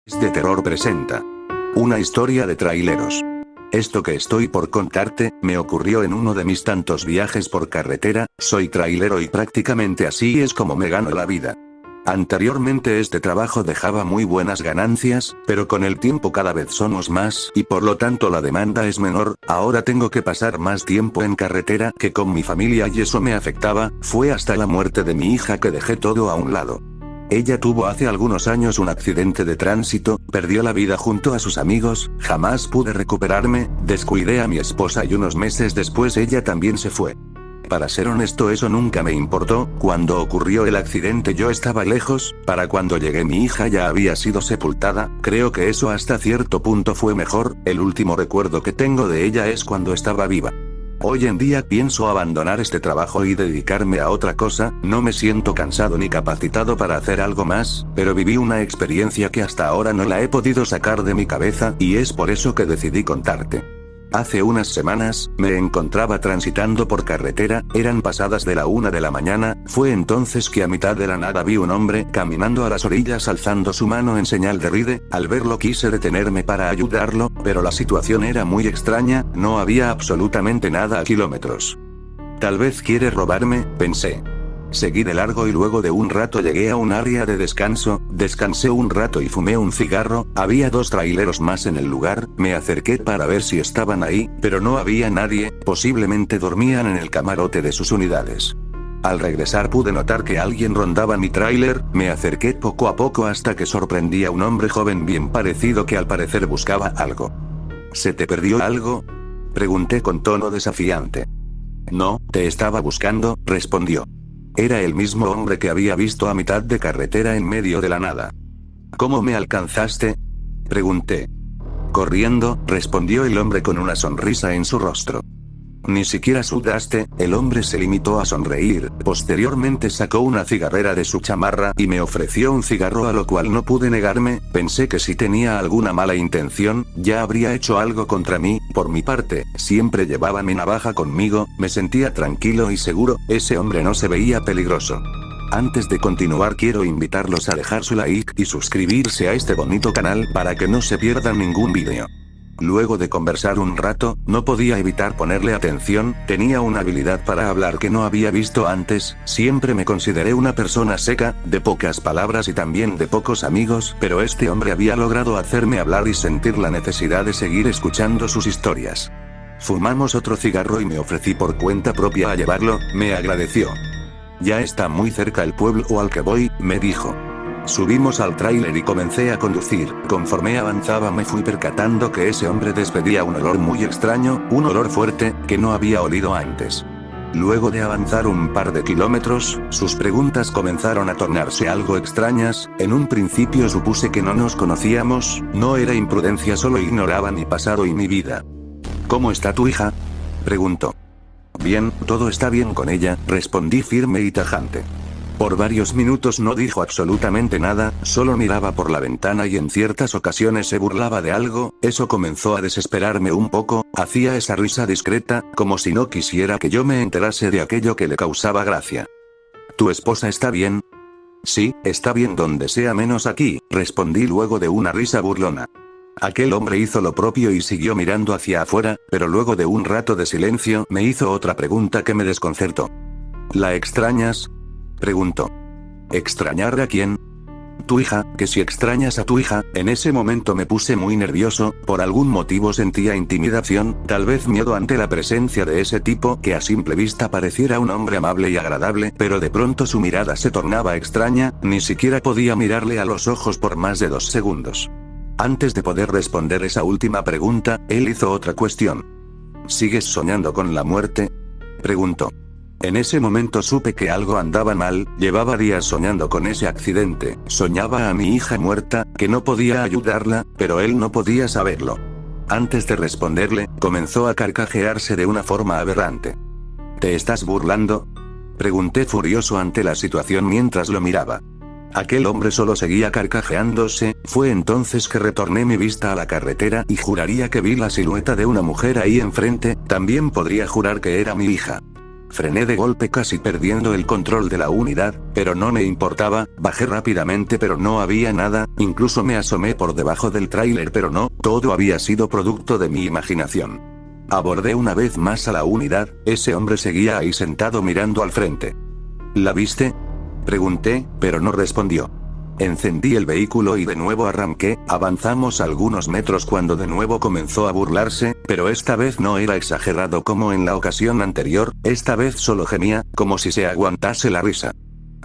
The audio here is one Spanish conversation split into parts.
De Terror presenta una historia de traileros. Esto que estoy por contarte, me ocurrió en uno de mis tantos viajes por carretera. Soy trailero y prácticamente así es como me gano la vida. Anteriormente este trabajo dejaba muy buenas ganancias, pero con el tiempo cada vez somos más, y por lo tanto la demanda es menor. Ahora tengo que pasar más tiempo en carretera que con mi familia y eso me afectaba. Fue hasta la muerte de mi hija que dejé todo a un lado. Ella tuvo hace algunos años un accidente de tránsito, perdió la vida junto a sus amigos, jamás pude recuperarme, descuidé a mi esposa y unos meses después ella también se fue. Para ser honesto, eso nunca me importó. Cuando ocurrió el accidente yo estaba lejos, para cuando llegué mi hija ya había sido sepultada. Creo que eso hasta cierto punto fue mejor. El último recuerdo que tengo de ella es cuando estaba viva. Hoy en día pienso abandonar este trabajo y dedicarme a otra cosa. No me siento cansado ni capacitado para hacer algo más, pero viví una experiencia que hasta ahora no la he podido sacar de mi cabeza, y es por eso que decidí contarte. Hace unas semanas, me encontraba transitando por carretera, eran pasadas de la 1 de la mañana, fue entonces que a mitad de la nada vi un hombre caminando a las orillas alzando su mano en señal de ride. Al verlo quise detenerme para ayudarlo, pero la situación era muy extraña, no había absolutamente nada a kilómetros. Tal vez quiere robarme, pensé. Seguí de largo y luego de un rato llegué a un área de descanso, descansé un rato y fumé un cigarro. Había 2 traileros más en el lugar, me acerqué para ver si estaban ahí, pero no había nadie, posiblemente dormían en el camarote de sus unidades. Al regresar pude notar que alguien rondaba mi tráiler, me acerqué poco a poco hasta que sorprendí a un hombre joven bien parecido que al parecer buscaba algo. ¿Se te perdió algo?, pregunté con tono desafiante. No, te estaba buscando, respondió. Era el mismo hombre que había visto a mitad de carretera en medio de la nada. ¿Cómo me alcanzaste?, pregunté. Corriendo, respondió el hombre con una sonrisa en su rostro. Ni siquiera sudaste. El hombre se limitó a sonreír, posteriormente sacó una cigarrera de su chamarra y me ofreció un cigarro, a lo cual no pude negarme. Pensé que si tenía alguna mala intención, ya habría hecho algo contra mí. Por mi parte, siempre llevaba mi navaja conmigo, me sentía tranquilo y seguro, ese hombre no se veía peligroso. Antes de continuar quiero invitarlos a dejar su like y suscribirse a este bonito canal para que no se pierdan ningún vídeo. Luego de conversar un rato, no podía evitar ponerle atención. Tenía una habilidad para hablar que no había visto antes. Siempre me consideré una persona seca, de pocas palabras y también de pocos amigos, pero este hombre había logrado hacerme hablar y sentir la necesidad de seguir escuchando sus historias. Fumamos otro cigarro y me ofrecí por cuenta propia a llevarlo. Me agradeció. Ya está muy cerca el pueblo al que voy, me dijo. Subimos al tráiler y comencé a conducir. Conforme avanzaba me fui percatando que ese hombre despedía un olor muy extraño, un olor fuerte, que no había olido antes. Luego de avanzar un par de kilómetros, sus preguntas comenzaron a tornarse algo extrañas. En un principio supuse que no nos conocíamos, no era imprudencia, solo ignoraba mi pasado y mi vida. ¿Cómo está tu hija?, preguntó. Bien, todo está bien con ella, respondí firme y tajante. Por varios minutos no dijo absolutamente nada, solo miraba por la ventana y en ciertas ocasiones se burlaba de algo. Eso comenzó a desesperarme un poco, hacía esa risa discreta, como si no quisiera que yo me enterase de aquello que le causaba gracia. ¿Tu esposa está bien? Sí, está bien donde sea menos aquí, respondí luego de una risa burlona. Aquel hombre hizo lo propio y siguió mirando hacia afuera, pero luego de un rato de silencio me hizo otra pregunta que me desconcertó. ¿La extrañas?, preguntó. ¿Extrañar a quién? Tu hija, que si extrañas a tu hija. En ese momento me puse muy nervioso, por algún motivo sentía intimidación, tal vez miedo ante la presencia de ese tipo que a simple vista pareciera un hombre amable y agradable, pero de pronto su mirada se tornaba extraña, ni siquiera podía mirarle a los ojos por más de 2 segundos. Antes de poder responder esa última pregunta, él hizo otra cuestión. ¿Sigues soñando con la muerte?, preguntó. En ese momento supe que algo andaba mal, llevaba días soñando con ese accidente, soñaba a mi hija muerta, que no podía ayudarla, pero él no podía saberlo. Antes de responderle, comenzó a carcajearse de una forma aberrante. ¿Te estás burlando?, pregunté furioso ante la situación mientras lo miraba. Aquel hombre solo seguía carcajeándose. Fue entonces que retorné mi vista a la carretera y juraría que vi la silueta de una mujer ahí enfrente. También podría jurar que era mi hija. Frené de golpe casi perdiendo el control de la unidad, pero no me importaba, bajé rápidamente pero no había nada, incluso me asomé por debajo del tráiler pero no, todo había sido producto de mi imaginación. Abordé una vez más a la unidad, ese hombre seguía ahí sentado mirando al frente. ¿La viste?, pregunté, pero no respondió. Encendí el vehículo y de nuevo arranqué, avanzamos algunos metros cuando de nuevo comenzó a burlarse, pero esta vez no era exagerado como en la ocasión anterior, esta vez solo gemía, como si se aguantase la risa.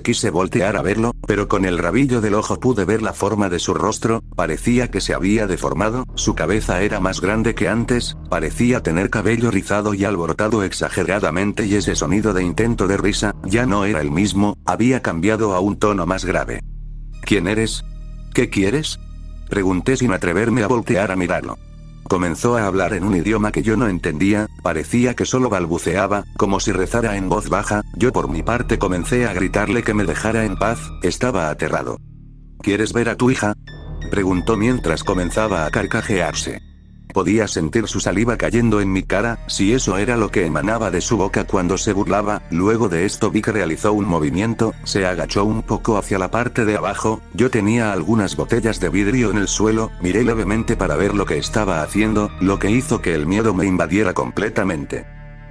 Quise voltear a verlo, pero con el rabillo del ojo pude ver la forma de su rostro, parecía que se había deformado, su cabeza era más grande que antes, parecía tener cabello rizado y alborotado exageradamente y ese sonido de intento de risa, ya no era el mismo, había cambiado a un tono más grave. ¿Quién eres? ¿Qué quieres?, pregunté sin atreverme a voltear a mirarlo. Comenzó a hablar en un idioma que yo no entendía, parecía que solo balbuceaba, como si rezara en voz baja, yo por mi parte comencé a gritarle que me dejara en paz, estaba aterrado. ¿Quieres ver a tu hija?, preguntó mientras comenzaba a carcajearse. Podía sentir su saliva cayendo en mi cara, si eso era lo que emanaba de su boca cuando se burlaba. Luego de esto vi que realizó un movimiento, se agachó un poco hacia la parte de abajo, yo tenía algunas botellas de vidrio en el suelo, miré levemente para ver lo que estaba haciendo, lo que hizo que el miedo me invadiera completamente.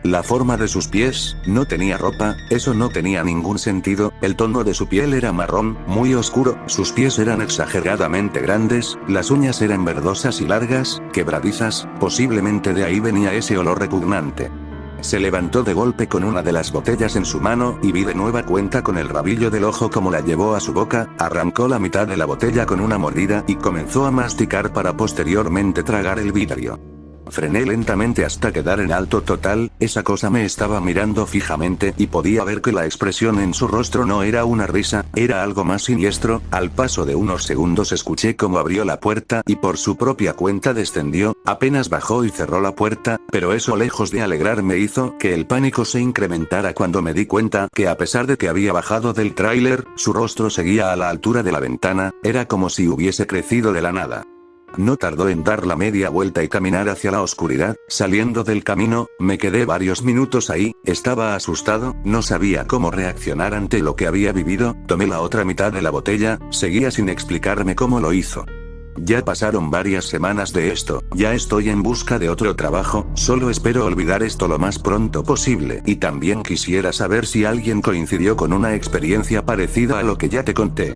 La forma de sus pies, no tenía ropa, eso no tenía ningún sentido, el tono de su piel era marrón, muy oscuro, sus pies eran exageradamente grandes, las uñas eran verdosas y largas, quebradizas, posiblemente de ahí venía ese olor repugnante. Se levantó de golpe con una de las botellas en su mano y vi de nueva cuenta con el rabillo del ojo cómo la llevó a su boca, arrancó la mitad de la botella con una mordida y comenzó a masticar para posteriormente tragar el vidrio. Frené lentamente hasta quedar en alto total, esa cosa me estaba mirando fijamente y podía ver que la expresión en su rostro no era una risa, era algo más siniestro. Al paso de unos segundos escuché cómo abrió la puerta y por su propia cuenta descendió, apenas bajó y cerró la puerta, pero eso lejos de alegrarme hizo que el pánico se incrementara cuando me di cuenta que a pesar de que había bajado del tráiler, su rostro seguía a la altura de la ventana, era como si hubiese crecido de la nada. No tardó en dar la media vuelta y caminar hacia la oscuridad, saliendo del camino, me quedé varios minutos ahí, estaba asustado, no sabía cómo reaccionar ante lo que había vivido, tomé la otra mitad de la botella, seguía sin explicarme cómo lo hizo. Ya pasaron varias semanas de esto, ya estoy en busca de otro trabajo, solo espero olvidar esto lo más pronto posible y también quisiera saber si alguien coincidió con una experiencia parecida a lo que ya te conté.